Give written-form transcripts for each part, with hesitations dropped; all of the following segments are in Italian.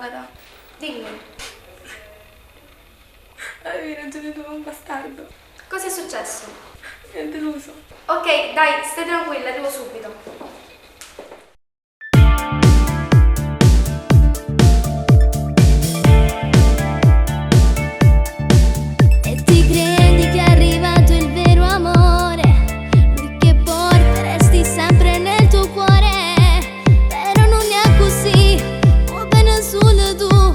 Agata, dimmi. Avevi ragione tu, un bastardo. Cosa è successo? Mi ha deluso. Ok, dai, stai tranquilla, arrivo subito. E ti credi che è arrivato il vero amore, lui che porteresti sempre nel tuo cuore. Però non è così, va bene solo tu,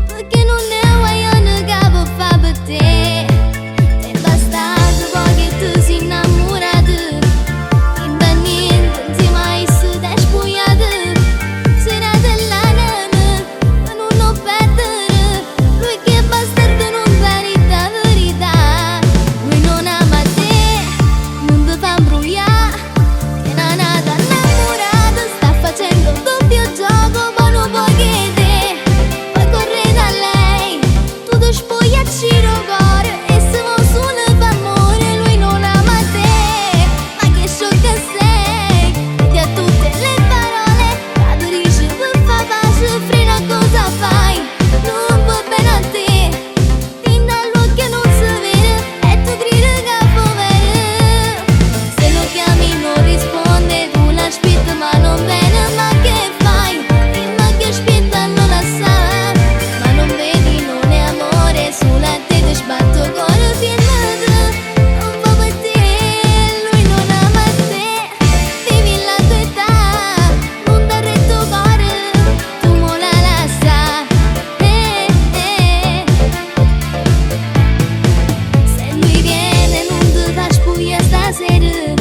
perché non è guaiano che può fare per te. È bastato poi che tu sei innamorato, in da niente non ti mai sei spogliato. Sarà della nana, ma non ho perdere, lui che bastardo non verita verità. Lui non ama te, non ti fa imbrogliare, che è nata innamorata, sta facendo il doppio gioco, ma non vuoi che te puoi correre da lei, tu ti spogli a ciro cuore e se vuoi solo per amore. Lui non ama te, ma che sciocca sei, vedi a tutte le parole, quando dici per far pace, frena cosa fai, non va bene a te. Fin dall'occhio non si vede e tu gridi che povero. Se lo chiami non risponde, tu l'aspetti ma non viene, ma che fai? Prima che aspetta non la sa, ma non vedi, non è amore, sulla te ti sbatto cuore pieno di non va per te. Lui non ama te, vivi la tua età, non dà retto cuore, tu mola la sa. Se lui viene non ti fa spuglia stasera,